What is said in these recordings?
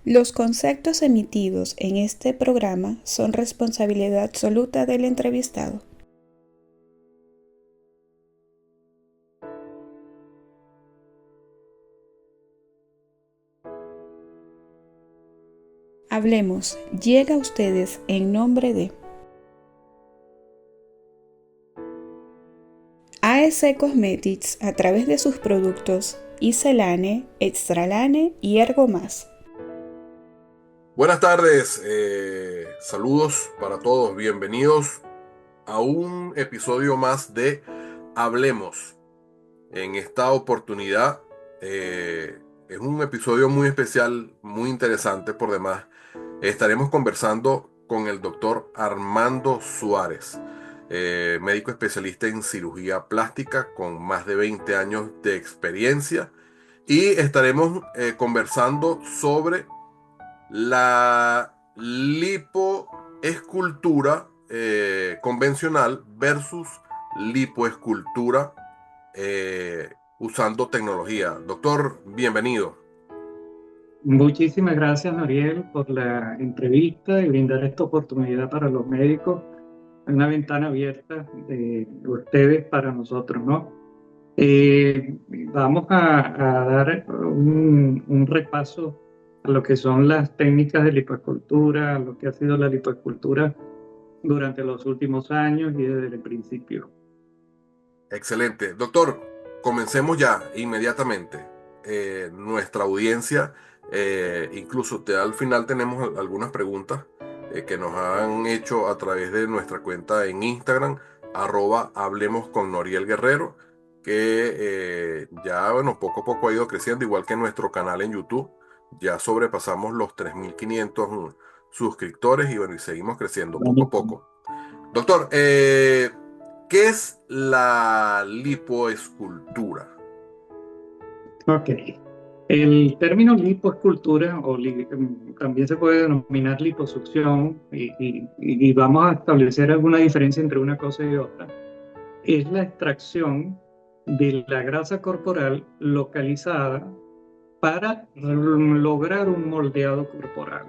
Los conceptos emitidos en este programa son responsabilidad absoluta del entrevistado. Hablemos llega a ustedes en nombre de AS Cosmetics a través de sus productos Iselane, Extralane y Ergomas. Buenas tardes, saludos para todos, bienvenidos a un episodio más de Hablemos. En esta oportunidad es un episodio muy especial, muy interesante por demás. Estaremos conversando con el doctor Armando Suárez, médico especialista en cirugía plástica con más de 20 años de experiencia y estaremos conversando sobre la lipoescultura convencional versus lipoescultura usando tecnología. Doctor, bienvenido. Muchísimas gracias, Noriel, por la entrevista y brindar esta oportunidad para los médicos, una ventana abierta de ustedes para nosotros, ¿no? Vamos a dar un repaso a lo que son las técnicas de lipoescultura, a lo que ha sido la lipoescultura durante los últimos años y desde el principio. Excelente. Doctor, comencemos ya inmediatamente. Nuestra audiencia, incluso al final tenemos algunas preguntas que nos han hecho a través de nuestra cuenta en Instagram, @hablemos con Noriel Guerrero, que ya, bueno, poco a poco ha ido creciendo, igual que nuestro canal en YouTube. Ya sobrepasamos los 3.500 suscriptores y bueno, y seguimos creciendo poco a Buenísimo. poco. Doctor, ¿qué es la lipoescultura? Ok. El término lipoescultura también se puede denominar liposucción y vamos a establecer alguna diferencia entre una cosa y otra. Es la extracción de la grasa corporal localizada para lograr un moldeado corporal.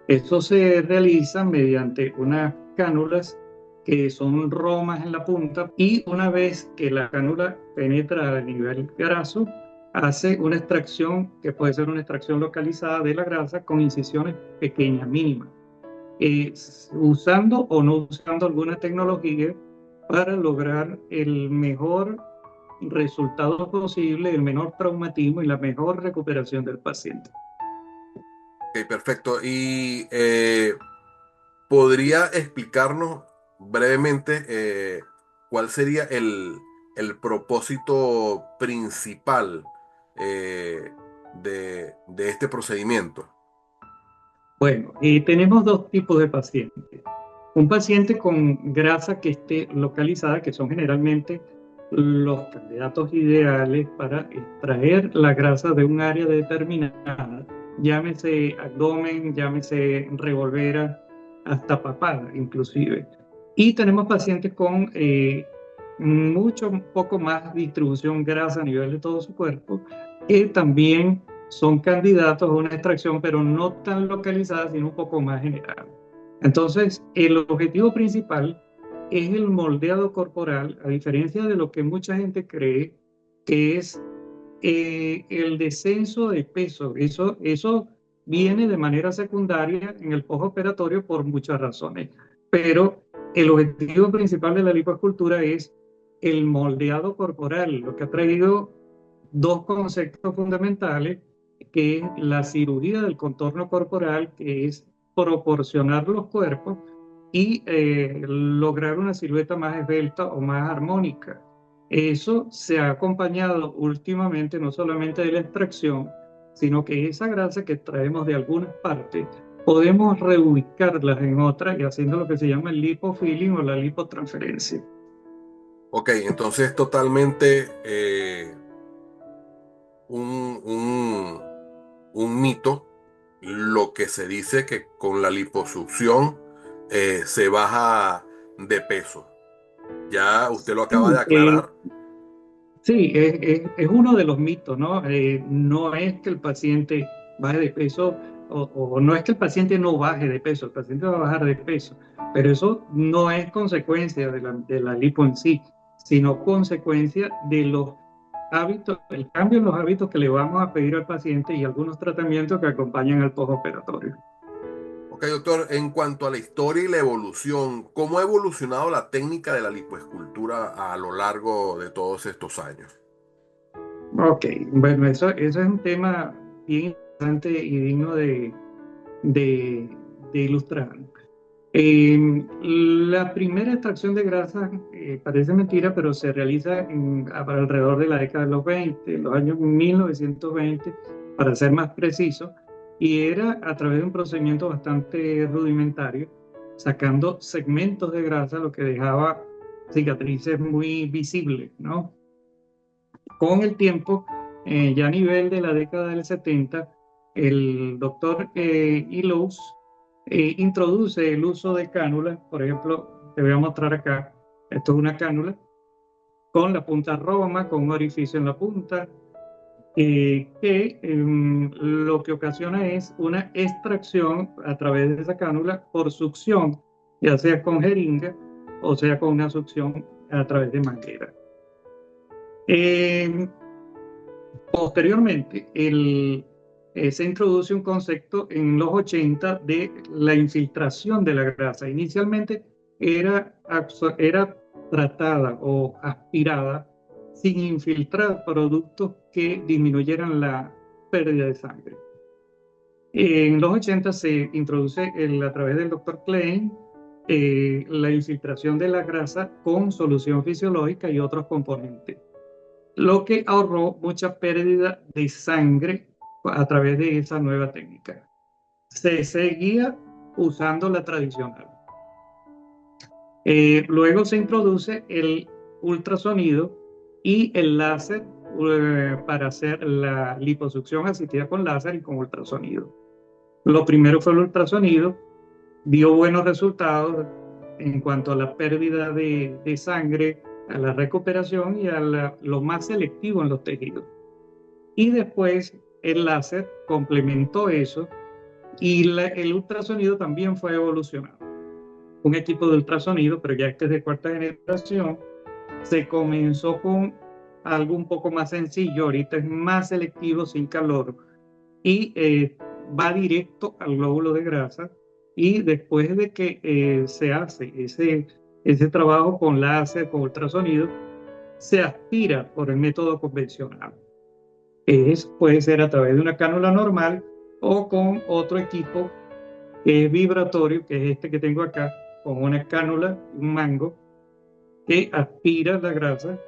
Esto se realiza mediante unas cánulas que son romas en la punta y una vez que la cánula penetra a nivel graso, hace una extracción que puede ser una extracción localizada de la grasa con incisiones pequeñas, mínimas, usando o no usando alguna tecnología para lograr el mejor resultado posible, el menor traumatismo y la mejor recuperación del paciente. Ok, perfecto. ¿Y podría explicarnos brevemente cuál sería el propósito principal de este procedimiento? Bueno, tenemos dos tipos de pacientes. Un paciente con grasa que esté localizada, que son generalmente los candidatos ideales para extraer la grasa de un área determinada, llámese abdomen, llámese revolvera, hasta papada inclusive. Y tenemos pacientes con mucho poco más distribución grasa a nivel de todo su cuerpo, que también son candidatos a una extracción, pero no tan localizada, sino un poco más general. Entonces, el objetivo principal es el moldeado corporal, a diferencia de lo que mucha gente cree, que es el descenso de peso. Eso viene de manera secundaria en el postoperatorio por muchas razones. Pero el objetivo principal de la lipoescultura es el moldeado corporal, lo que ha traído dos conceptos fundamentales, que es la cirugía del contorno corporal, que es proporcionar los cuerpos y lograr una silueta más esbelta o más armónica. Eso se ha acompañado últimamente no solamente de la extracción, sino que esa grasa que traemos de algunas partes podemos reubicarlas en otras y haciendo lo que se llama el lipofilling o la lipotransferencia. Ok, entonces totalmente un, un, un mito lo que se dice que con la liposucción se baja de peso. Ya usted lo acaba de Sí, aclarar. sí, es uno de los mitos, ¿no? No es que el paciente baje de peso o no es que el paciente no baje de peso, el paciente va a bajar de peso, pero eso no es consecuencia de la lipo en sí, sino consecuencia de los hábitos, el cambio en los hábitos que le vamos a pedir al paciente y algunos tratamientos que acompañan al postoperatorio. Ok, doctor, en cuanto a la historia y la evolución, ¿cómo ha evolucionado la técnica de la lipoescultura a lo largo de todos estos años? Ok, bueno, eso es un tema bien interesante y digno de, de ilustrar. La primera extracción de grasa, parece mentira, pero se realiza alrededor de la década de los 20, los años 1920, para ser más preciso, y era a través de un procedimiento bastante rudimentario, sacando segmentos de grasa, lo que dejaba cicatrices muy visibles, ¿no? Con el tiempo, ya a nivel de la década del 70, el doctor Illouz introduce el uso de cánulas. Por ejemplo, te voy a mostrar acá, esto es una cánula con la punta roma, con un orificio en la punta, lo que ocasiona es una extracción a través de esa cánula por succión, ya sea con jeringa o sea con una succión a través de manguera. Eh, Posteriormente, se introduce un concepto en los 80 de la infiltración de la grasa. Inicialmente era tratada o aspirada sin infiltrar productos que disminuyeran la pérdida de sangre. En los 80 se introduce a través del doctor Klein la infiltración de la grasa con solución fisiológica y otros componentes, lo que ahorró mucha pérdida de sangre a través de esa nueva técnica. Se seguía usando la tradicional. Luego se introduce el ultrasonido y el láser para hacer la liposucción asistida con láser y con ultrasonido. Lo primero fue el ultrasonido, dio buenos resultados en cuanto a la pérdida de sangre, a la recuperación y a lo más selectivo en los tejidos. Y después el láser complementó eso y el ultrasonido también fue evolucionado. Un equipo de ultrasonido, pero ya este es de cuarta generación, se comenzó con algo un poco más sencillo, ahorita es más selectivo, sin calor, y va directo al glóbulo de grasa, y después de que se hace ese trabajo con láser, con ultrasonido, se aspira por el método convencional. Puede ser a través de una cánula normal o con otro equipo que es vibratorio, que es este que tengo acá, con una cánula, un mango, que aspira la grasa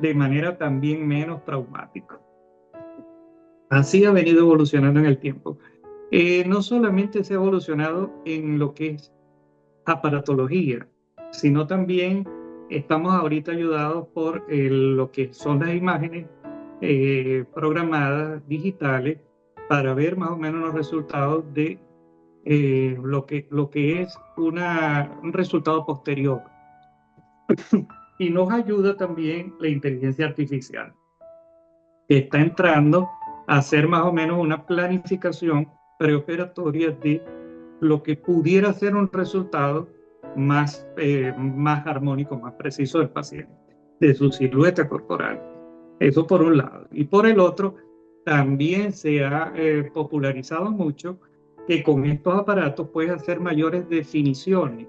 de manera también menos traumática. Así ha venido evolucionando en el tiempo. No solamente se ha evolucionado en lo que es aparatología, sino también estamos ahorita ayudados por lo que son las imágenes programadas digitales para ver más o menos los resultados de lo que es un resultado posterior. Y nos ayuda también la inteligencia artificial, que está entrando a hacer más o menos una planificación preoperatoria de lo que pudiera ser un resultado más armónico, más preciso del paciente, de su silueta corporal. Eso por un lado. Y por el otro, también se ha popularizado mucho que con estos aparatos puedes hacer mayores definiciones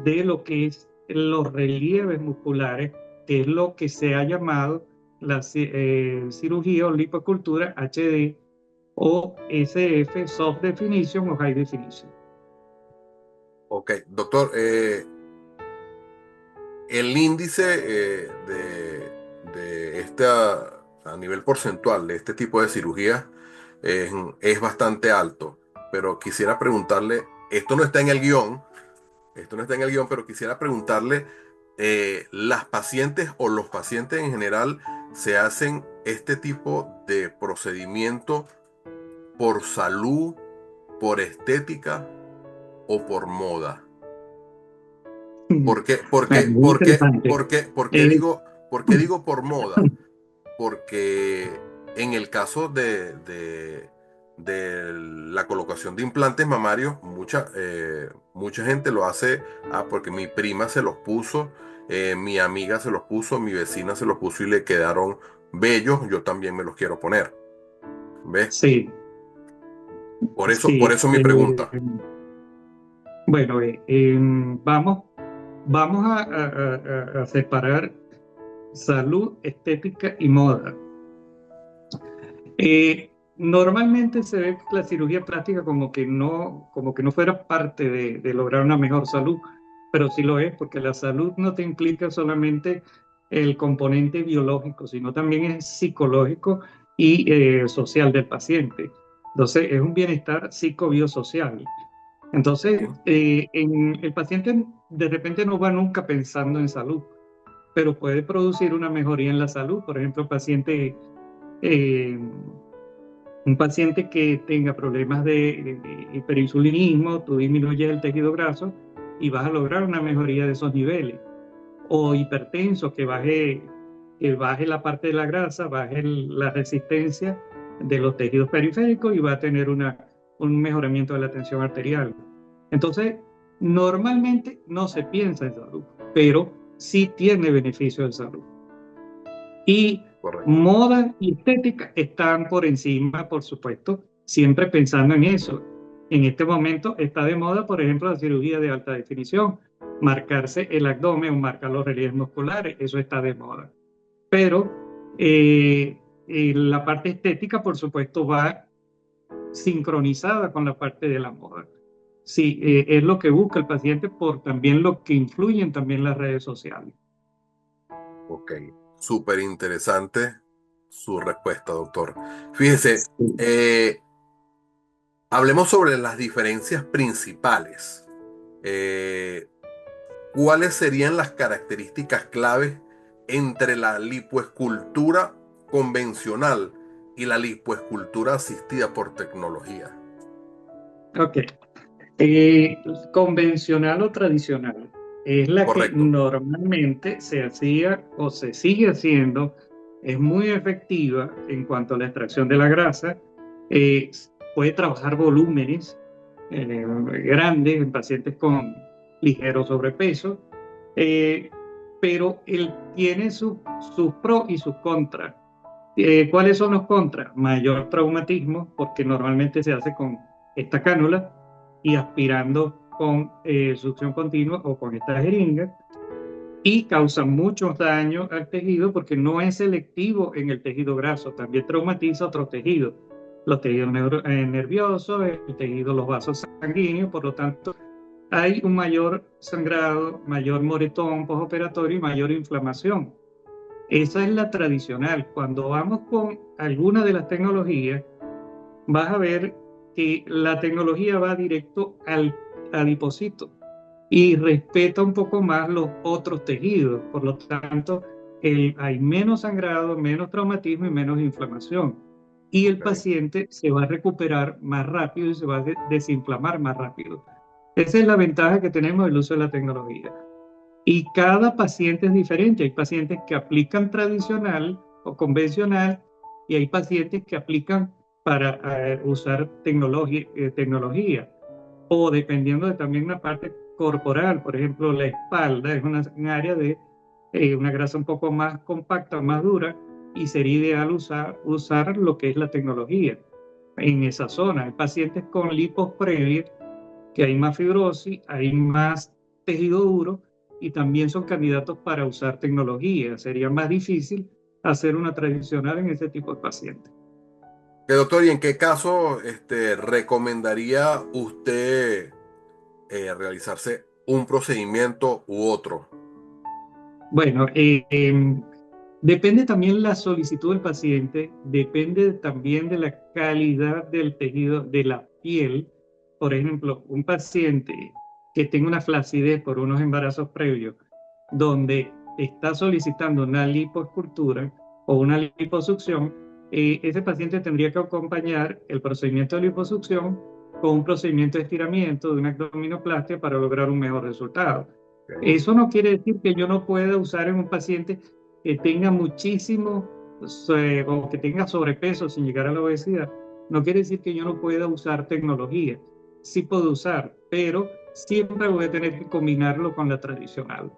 de lo que es los relieves musculares, que es lo que se ha llamado la cirugía o lipoescultura HD o SF, Soft Definition o High Definition. Ok, doctor, el índice de esta, a nivel porcentual de este tipo de cirugía es bastante alto, pero quisiera preguntarle, esto no está en el guión, pero quisiera preguntarle, ¿las pacientes o los pacientes en general se hacen este tipo de procedimiento por salud, por estética o por moda? ¿Por qué, por qué, Muy por qué, interesante. por qué digo por moda? Porque en el caso de la colocación de implantes mamarios, mucha gente lo hace porque mi prima se los puso, mi amiga se los puso, mi vecina se los puso y le quedaron bellos, yo también me los quiero poner. ¿Ves? Sí, Por sí. eso mi pregunta. Bueno, vamos a separar salud, estética y moda. Normalmente se ve la cirugía plástica como que no fuera parte de lograr una mejor salud, pero sí lo es, porque la salud no te implica solamente el componente biológico, sino también es psicológico y social del paciente. Entonces, es un bienestar psicobiosocial. Entonces, ¿Sí? el paciente de repente no va nunca pensando en salud, pero puede producir una mejoría en la salud. Por ejemplo, eh, un paciente que tenga problemas de hiperinsulinismo, tú disminuyes el tejido graso y vas a lograr una mejoría de esos niveles. O hipertenso, que baje la parte de la grasa, baje la resistencia de los tejidos periféricos y va a tener un mejoramiento de la tensión arterial. Entonces, normalmente no se piensa en salud, pero sí tiene beneficios de salud. Y Correcto. moda y estética están por encima, por supuesto, siempre pensando en eso. En este momento está de moda, por ejemplo, la cirugía de alta definición, marcarse el abdomen o marcar los relieves musculares, eso está de moda. Pero la parte estética, por supuesto, va sincronizada con la parte de la moda. Sí, es lo que busca el paciente por también lo que influyen también las redes sociales. Ok. Súper interesante su respuesta, doctor. Fíjese, Sí. hablemos sobre las diferencias principales. Eh, ¿Cuáles serían las características claves entre la lipoescultura convencional y la lipoescultura asistida por tecnología? Ok. Convencional o tradicional es la que Correcto. normalmente se hacía o se sigue haciendo, es muy efectiva en cuanto a la extracción de la grasa, eh, puede trabajar volúmenes grandes en pacientes con ligero sobrepeso, eh, pero él tiene sus pros y sus contras. ¿Cuáles son los contras? Mayor traumatismo, porque normalmente se hace con esta cánula y aspirando con succión continua o con esta jeringa, y causa muchos daños al tejido porque no es selectivo en el tejido graso, también traumatiza otros tejidos, los tejidos nerviosos, el tejido, los vasos sanguíneos, por lo tanto hay un mayor sangrado, mayor moretón postoperatorio y mayor inflamación. Esa es la tradicional. Cuando vamos con alguna de las tecnologías, vas a ver que la tecnología va directo al adipocito y respeta un poco más los otros tejidos. Por lo tanto, hay menos sangrado, menos traumatismo y menos inflamación. Y el Ok. paciente se va a recuperar más rápido y se va a desinflamar más rápido. Esa es la ventaja que tenemos del uso de la tecnología. Y cada paciente es diferente. Hay pacientes que aplican tradicional o convencional y hay pacientes que aplican para usar tecnología. O dependiendo de también una parte corporal, por ejemplo, la espalda es un área de una grasa un poco más compacta, más dura, y sería ideal usar lo que es la tecnología en esa zona. Hay pacientes con lipos previos que hay más fibrosis, hay más tejido duro y también son candidatos para usar tecnología. Sería más difícil hacer una tradicional en ese tipo de pacientes. Doctor, ¿y en qué caso recomendaría usted realizarse un procedimiento u otro? Bueno, depende también la solicitud del paciente, depende también de la calidad del tejido de la piel. Por ejemplo, un paciente que tenga una flacidez por unos embarazos previos, donde está solicitando una lipoescultura o una liposucción, ese paciente tendría que acompañar el procedimiento de liposucción con un procedimiento de estiramiento de una abdominoplastia para lograr un mejor resultado. Ok. Eso no quiere decir que yo no pueda usar en un paciente que tenga muchísimo o que tenga sobrepeso sin llegar a la obesidad. no quiere decir que yo no pueda usar tecnología. Sí puedo usar, pero siempre voy a tener que combinarlo con la tradicional.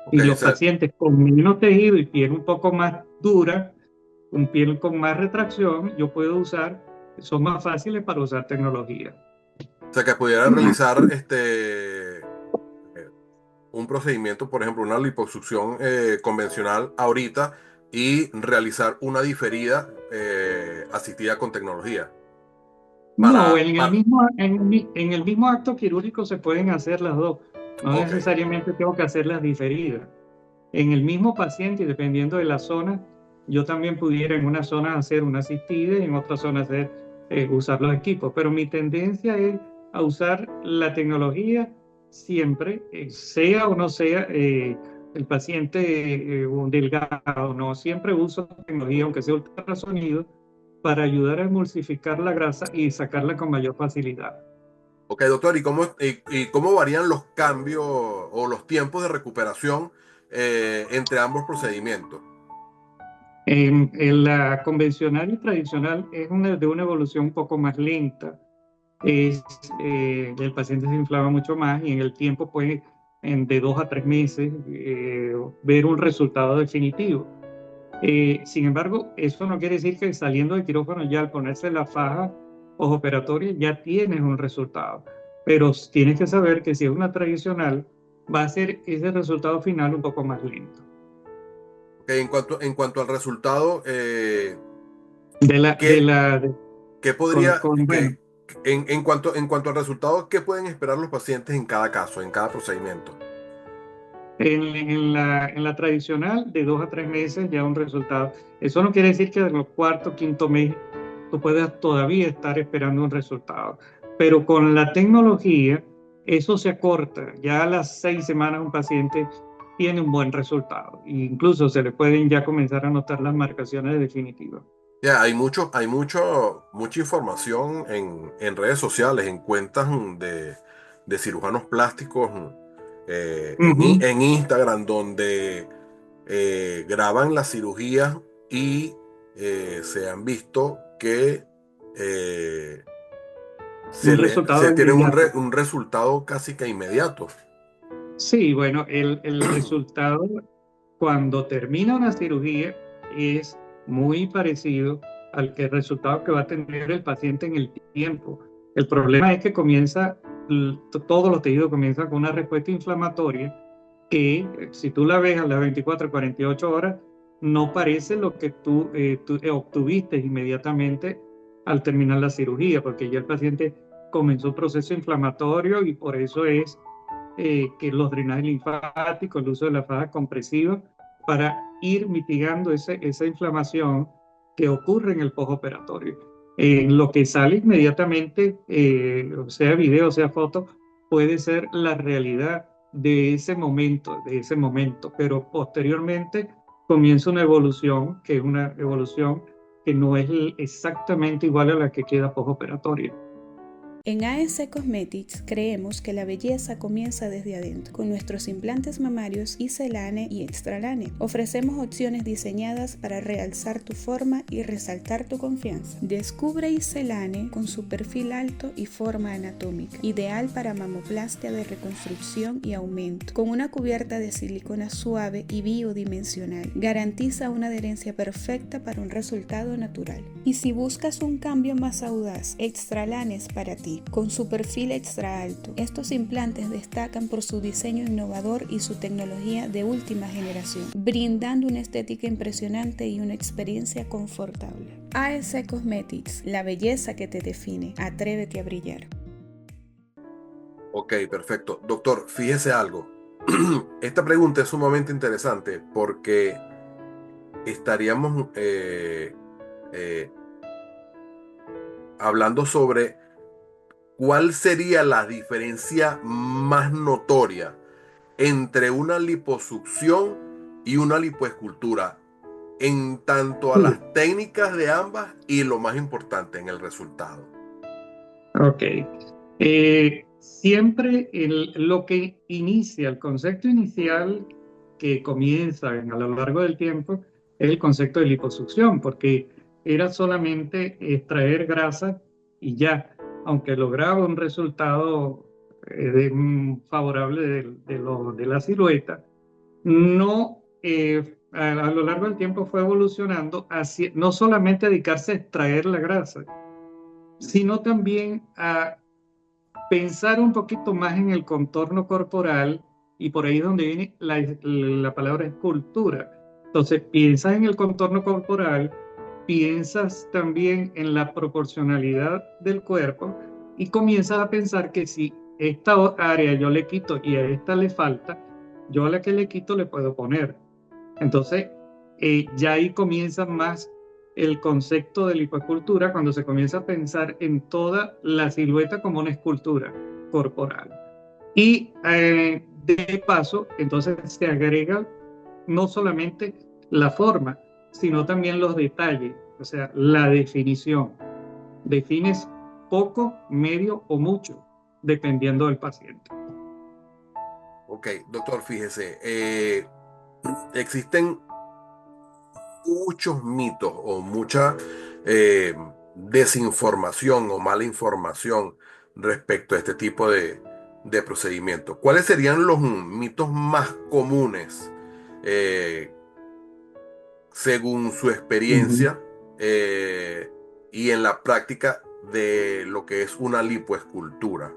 Ok, Y o los sea, pacientes con menos tejido y piel un poco más dura, con piel con más retracción, yo puedo usar, son más fáciles para usar tecnología. que pudiera realizar un procedimiento, por ejemplo, una liposucción convencional ahorita y realizar una diferida asistida con tecnología. No, Para, en el mismo acto quirúrgico se pueden hacer las dos. No ok, necesariamente tengo que hacerlas diferidas. En el mismo paciente, y dependiendo de la zona, yo también pudiera en una zona hacer una asistida y en otra zona usar los equipos. Pero mi tendencia es a usar la tecnología siempre, sea o no sea el paciente delgado, no, siempre uso tecnología, aunque sea ultrasonido, para ayudar a emulsificar la grasa y sacarla con mayor facilidad. ok, doctor, ¿y cómo varían los cambios o los tiempos de recuperación entre ambos procedimientos? En la convencional y tradicional es de una evolución un poco más lenta. El paciente se inflama mucho más y en el tiempo puede, de 2 a 3 meses, ver un resultado definitivo. Sin embargo, eso no quiere decir que saliendo del quirófano ya al ponerse la faja postoperatoria ya tienes un resultado. Pero tienes que saber que si es una tradicional, va a ser ese resultado final un poco más lento. Ok, en cuanto al resultado, De la, de ¿qué, la, de- qué podría, bueno, en cuanto al resultado, qué pueden esperar los pacientes en cada caso, en cada procedimiento? en la tradicional, de 2 a 3 meses ya un resultado. Eso no quiere decir que en el cuarto, quinto mes tú puedas todavía estar esperando un resultado. Pero con la tecnología, eso se acorta. Ya a las 6 semanas un paciente tiene un buen resultado. E incluso se le pueden ya comenzar a notar las marcaciones definitivas. Ya, mucha información en redes sociales, en cuentas de cirujanos plásticos, Ujú. en Instagram, donde graban las cirugías y se han visto que eh, Un resultado se tienen inmediato. un resultado casi que inmediato. Sí, bueno, el resultado cuando termina una cirugía es muy parecido al que el resultado que va a tener el paciente en el tiempo. El problema es que todos los tejidos comienzan con una respuesta inflamatoria que si tú la ves a las 24 o 48 horas, no parece lo que tú obtuviste inmediatamente al terminar la cirugía, porque ya el paciente comenzó un proceso inflamatorio y por eso es que los drenajes linfáticos, el uso de la faja compresiva, para ir mitigando esa inflamación que ocurre en el postoperatorio. Lo que sale inmediatamente, sea video, sea foto, puede ser la realidad de ese momento, pero posteriormente comienza una evolución, que es una evolución que no es exactamente igual a la que queda postoperatoria. En AS Cosmetics creemos que la belleza comienza desde adentro, con nuestros implantes mamarios Iselane y Extralane. Ofrecemos opciones diseñadas para realzar tu forma y resaltar tu confianza. Descubre Iselane con su perfil alto y forma anatómica, ideal para mamoplastia de reconstrucción y aumento, con una cubierta de silicona suave y biodimensional. Garantiza una adherencia perfecta para un resultado natural. Y si buscas un cambio más audaz, Extralane es para ti. Con su perfil extra alto, estos implantes destacan por su diseño innovador y su tecnología de última generación, brindando una estética impresionante y una experiencia confortable. AS Cosmetics, la belleza que te define. Atrévete a brillar. Ok, perfecto. Doctor, fíjese algo. Esta pregunta es sumamente interesante porque estaríamos eh, hablando sobre cuál sería la diferencia más notoria entre una liposucción y una lipoescultura en tanto a Sí. las técnicas de ambas y lo más importante en el resultado. Ok. Siempre lo que inicia, el concepto inicial que comienza a lo largo del tiempo es el concepto de liposucción, porque era solamente extraer grasa y ya, aunque lograba un resultado favorable de la silueta, no, a lo largo del tiempo fue evolucionando hacia no solamente dedicarse a extraer la grasa, sino también a pensar un poquito más en el contorno corporal, y por ahí es donde viene la palabra escultura. Entonces, piensas en el contorno corporal, piensas también en la proporcionalidad del cuerpo y comienzas a pensar que si esta área yo le quito y a esta le falta, yo a la que le quito le puedo poner. Entonces, ya ahí comienza más el concepto de lipoescultura cuando se comienza a pensar en toda la silueta como una escultura corporal. Y de paso, entonces se agrega no solamente la forma, sino también los detalles, o sea, la definición. Defines poco, medio o mucho, dependiendo del paciente. Ok, doctor, fíjese, existen muchos mitos o mucha eh, desinformación o mala información respecto a este tipo de procedimientos. ¿Cuáles serían los mitos más comunes eh, según su Uh -huh. experiencia eh, y en la práctica de lo que es una lipoescultura?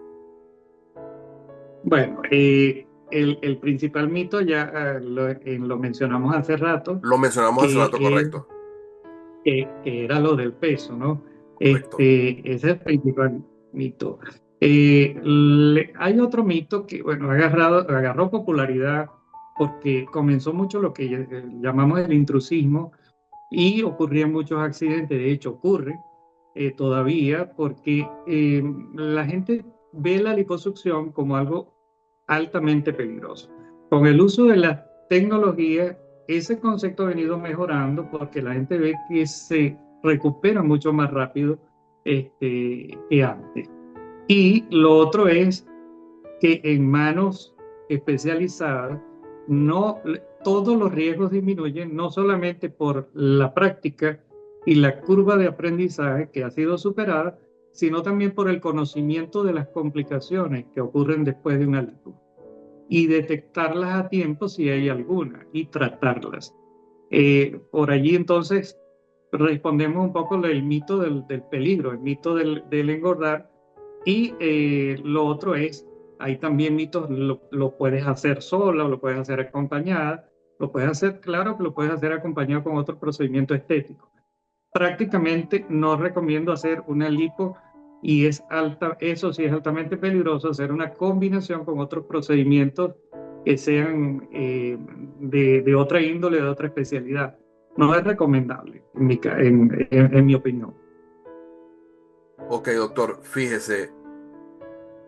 Bueno, el principal mito ya lo mencionamos hace rato, Lo mencionamos hace que, rato, correcto. que era lo del peso, ¿no? Correcto. Ese es el principal mito. Hay otro mito que, bueno, agarró popularidad porque comenzó mucho lo que llamamos el intrusismo y ocurrían muchos accidentes. De hecho, ocurre todavía porque la gente ve la liposucción como algo altamente peligroso. Con el uso de la tecnología, ese concepto ha venido mejorando porque la gente ve que se recupera mucho más rápido que antes. Y lo otro es que en manos especializadas no todos los riesgos disminuyen, no solamente por la práctica y la curva de aprendizaje que ha sido superada, sino también por el conocimiento de las complicaciones que ocurren después de una lipo y detectarlas a tiempo si hay alguna y tratarlas. Por allí entonces respondemos un poco el mito del peligro, el mito del engordar, y lo otro es, hay también mitos, lo puedes hacer sola o lo puedes hacer acompañada, lo puedes hacer, claro que lo puedes hacer acompañado con otro procedimiento estético. Prácticamente no recomiendo hacer una lipo y eso sí es altamente peligroso, hacer una combinación con otros procedimientos que sean de otra índole, de otra especialidad. No es recomendable, en mi opinión. Ok, doctor, fíjese,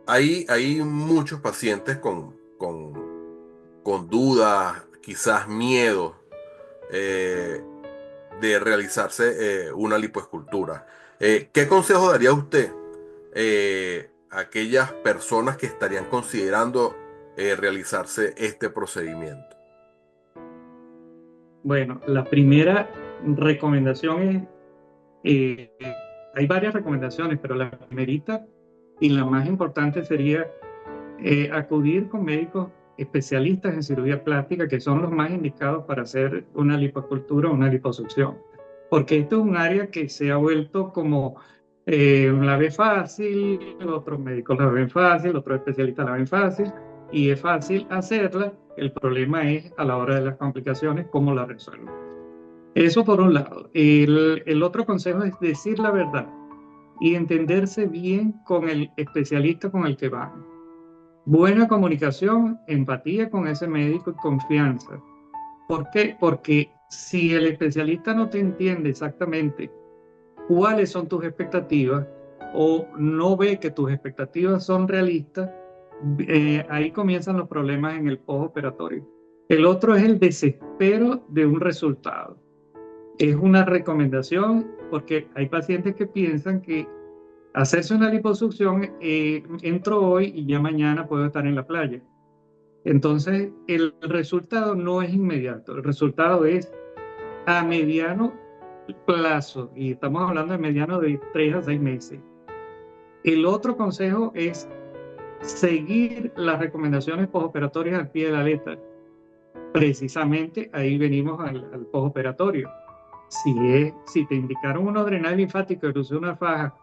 hay muchos pacientes con dudas, quizás miedo eh, de realizarse una lipoescultura. ¿Qué consejo daría usted a aquellas personas que estarían considerando realizarse este procedimiento? Bueno, la primera recomendación es, eh, hay varias recomendaciones, pero la primerita y la más importante sería acudir con médicos especialistas en cirugía plástica, que son los más indicados para hacer una lipoescultura o una liposucción. Porque esto es un área que se ha vuelto como la ve fácil, otros médicos la ven fácil, otros especialistas la ven fácil, y es fácil hacerla. El problema es a la hora de las complicaciones, cómo la resuelven. Eso por un lado. El otro consejo es decir la verdad y entenderse bien con el especialista con el que van. Buena comunicación, empatía con ese médico y confianza. ¿Por qué? Porque si el especialista no te entiende exactamente cuáles son tus expectativas o no ve que tus expectativas son realistas, ahí comienzan los problemas en el postoperatorio. El otro es el desespero de un resultado. Es una recomendación porque hay pacientes que piensan que hacerse una liposucción, entro hoy y ya mañana puedo estar en la playa. Entonces, el resultado no es inmediato, el resultado es a mediano plazo, y estamos hablando de mediano de 3 a 6 meses. El otro consejo es seguir las recomendaciones posoperatorias al pie de la letra. Precisamente ahí venimos al posoperatorio. Si te indicaron un drenaje linfático y usar una faja,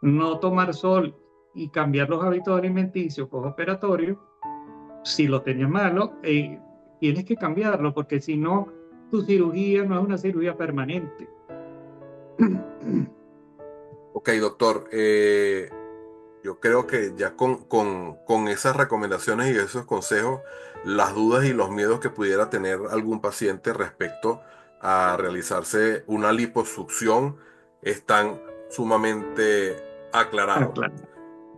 no tomar sol y cambiar los hábitos alimenticios posoperatorios, si lo tenías malo, tienes que cambiarlo, porque si no, tu cirugía no es una cirugía permanente. Ok, doctor. Yo creo que ya con esas recomendaciones y esos consejos, las dudas y los miedos que pudiera tener algún paciente respecto a realizarse una liposucción están sumamente aclarados.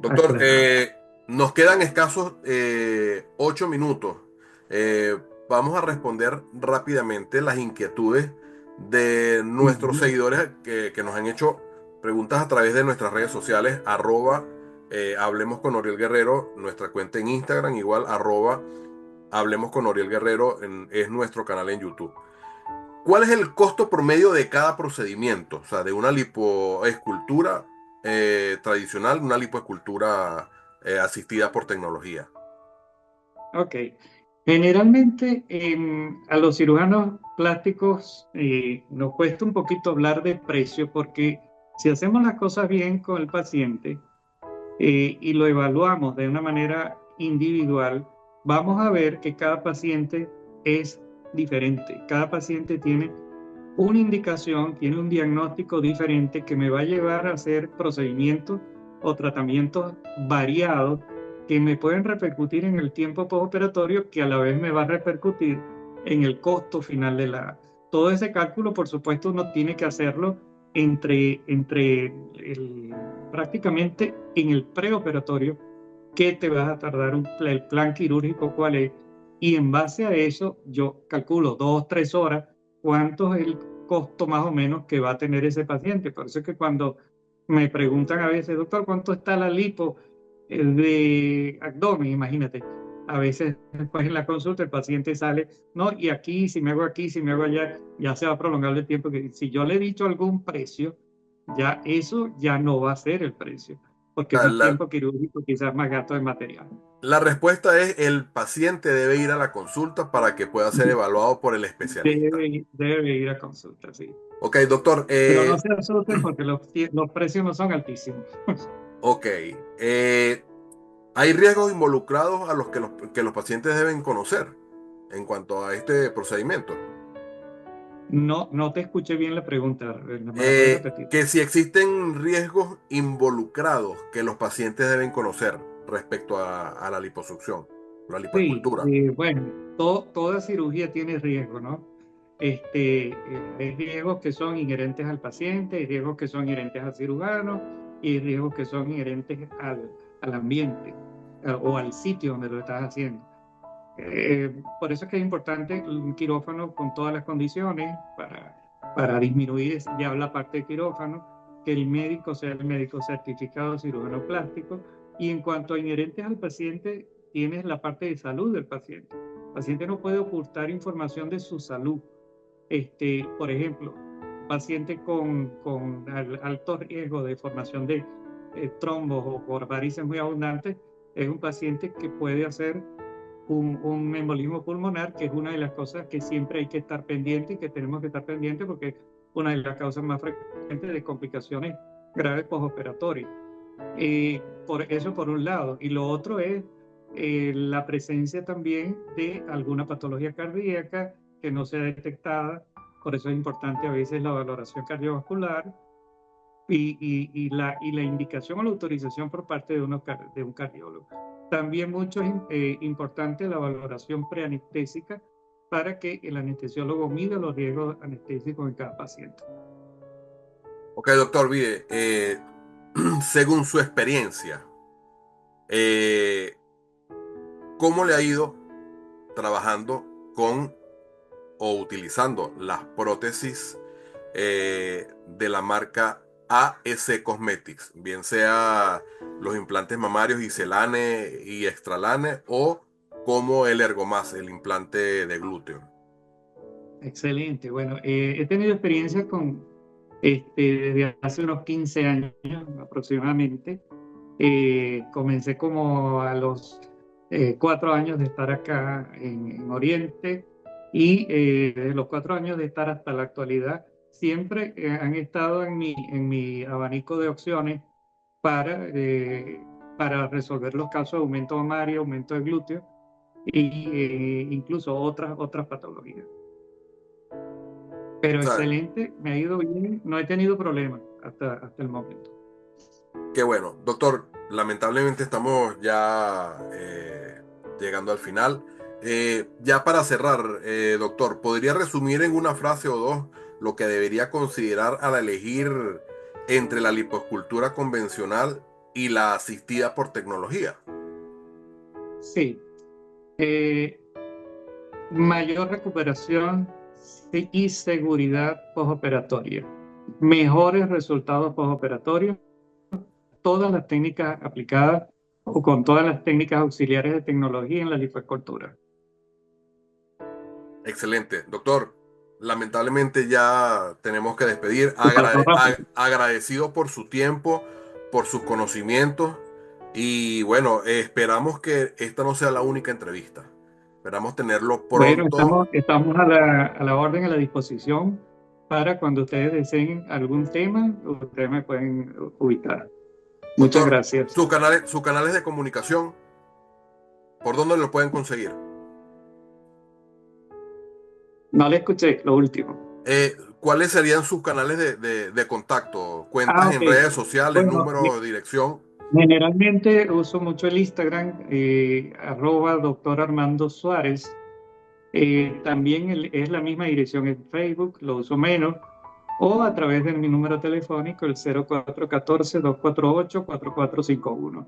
Doctor, Aclarado. nos quedan escasos 8 minutos. Eh, Vamos a responder rápidamente las inquietudes de nuestros Ujú. seguidores que nos han hecho preguntas a través de nuestras redes sociales, Hablemos con Oriel Guerrero, nuestra cuenta en Instagram, igual Hablemos con Oriel Guerrero es nuestro canal en YouTube. ¿Cuál es el costo promedio de cada procedimiento? O sea, de una lipoescultura tradicional, una lipoescultura asistida por tecnología. Ok. Generalmente a los cirujanos plásticos nos cuesta un poquito hablar de precio, porque si hacemos las cosas bien con el paciente y lo evaluamos de una manera individual, vamos a ver que cada paciente es diferente. Cada paciente tiene una indicación, tiene un diagnóstico diferente que me va a llevar a hacer procedimientos o tratamientos variados que me pueden repercutir en el tiempo postoperatorio, que a la vez me va a repercutir en el costo final de la... Todo ese cálculo, por supuesto, uno tiene que hacerlo prácticamente en el preoperatorio, qué te vas a tardar, el plan quirúrgico cuál es, y en base a eso yo calculo 2 o 3 horas cuánto es el costo más o menos que va a tener ese paciente. Por eso es que cuando me preguntan a veces, doctor, ¿cuánto está la lipo de abdomen? Imagínate, a veces después en la consulta el paciente sale, no, y aquí, si me hago aquí, si me hago allá, ya se va a prolongar el tiempo. Que si yo le he dicho algún precio, ya eso ya no va a ser el precio, porque es La, más la- tiempo quirúrgico, quizás más gasto de material. la respuesta es el paciente debe ir a la consulta para que pueda ser evaluado por el especialista. Debe ir a consulta, sí. Ok, doctor. Pero no se asusten porque los precios no son altísimos. Ok. eh, ¿Hay riesgos involucrados a los que los pacientes deben conocer en cuanto a este procedimiento? No, no te escuché bien la pregunta. ¿Me la puedes repetir? Que si existen riesgos involucrados que los pacientes deben conocer respecto a la liposucción, la Sí, lipoescultura. bueno, toda cirugía tiene riesgo, ¿no? Hay riesgos que son inherentes al paciente, hay riesgos que son inherentes al cirujano y hay riesgos que son inherentes al ambiente o al sitio donde lo estás haciendo. Por eso es que es importante un quirófano con todas las condiciones para disminuir ya la parte de quirófano, que el médico sea el médico certificado cirujano plástico. Y en cuanto a inherentes al paciente, tienes la parte de salud del paciente. El paciente no puede ocultar información de su salud. Por ejemplo, un paciente con alto riesgo de formación de trombos o por varices muy abundantes es un paciente que puede hacer un embolismo pulmonar, que es una de las cosas que siempre hay que estar pendiente y que tenemos que estar pendiente, porque es una de las causas más frecuentes de complicaciones graves postoperatorias. Por eso por un lado. Y lo otro es la presencia también de alguna patología cardíaca que no sea detectada. Por eso es importante a veces la valoración cardiovascular y la indicación o la autorización por parte de un cardiólogo. También mucho es importante la valoración preanestésica para que el anestesiólogo mida los riesgos anestésicos en cada paciente. Ok, doctor, mire, según su experiencia, eh, ¿cómo le ha ido trabajando con o utilizando las prótesis de la marca AS Cosmetics, bien sea los implantes mamarios Iselane y Extralane o como el Ergomas, el implante de glúteo? Excelente. Bueno, he tenido experiencia desde hace unos 15 años aproximadamente. Comencé como a los 4 años de estar acá en Oriente y desde los 4 años de estar hasta la actualidad, siempre han estado en mi abanico de opciones para resolver los casos de aumento mamario, aumento de glúteo y incluso otras patologías. Pero O sea, excelente, me ha ido bien, no he tenido problemas hasta el momento. qué bueno. Doctor, lamentablemente estamos ya llegando al final. Ya para cerrar, doctor, ¿podría resumir en una frase o dos lo que debería considerar al elegir entre la liposcultura convencional y la asistida por tecnología? Sí, eh, mayor recuperación y seguridad postoperatoria, mejores resultados postoperatorios, todas las técnicas aplicadas o con todas las técnicas auxiliares de tecnología en la liposcultura. Excelente. Doctor, lamentablemente ya tenemos que despedir. Se pasó rápido. Agradecido por su tiempo, por sus conocimientos y bueno, esperamos que esta no sea la única entrevista. Esperamos tenerlo Bueno, pronto. estamos a la orden, a la disposición para cuando ustedes deseen algún tema, ustedes me pueden ubicar. Muchas Doctor, gracias. sus canales de comunicación, ¿por dónde lo pueden conseguir? No le escuché lo último. ¿Cuáles serían sus canales de contacto? Ah, ¿Cuentas ok. en redes sociales, Bueno, número, dirección? generalmente uso mucho el Instagram, @doctor Armando Suárez. También es la misma dirección en Facebook, lo uso menos, o a través de mi número telefónico, el 0414-248-4451.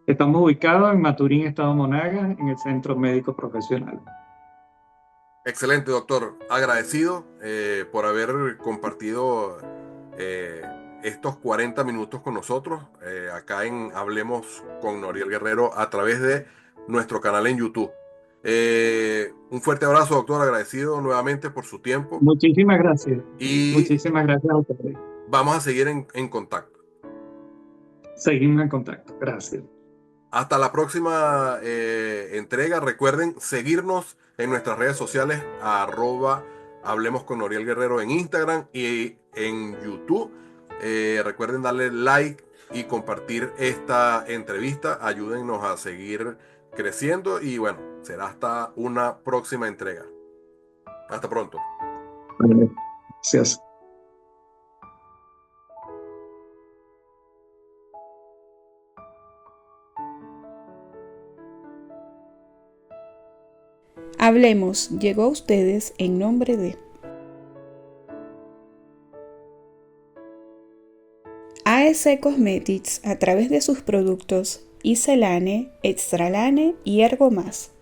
Estamos ubicados en Maturín, Estado Monagas, en el Centro Médico Profesional. Excelente, doctor. Agradecido por haber compartido eh, estos 40 minutos con nosotros acá en Hablemos con Noriel Guerrero a través de nuestro canal en YouTube. Un fuerte abrazo, doctor. Agradecido nuevamente por su tiempo Muchísimas gracias. y Muchísimas gracias a ustedes. vamos a seguir en contacto. Seguimos en contacto. Gracias. Hasta la próxima entrega. Recuerden seguirnos en nuestras redes sociales, Hablemos con Noriel Guerrero en Instagram y en YouTube. Recuerden darle like y compartir esta entrevista. Ayúdennos a seguir creciendo y bueno, será hasta una próxima entrega. Hasta pronto. Vale. Gracias. Hablemos llegó a ustedes en nombre de AS Cosmetics a través de sus productos Iselane, Extralane y Ergo Más.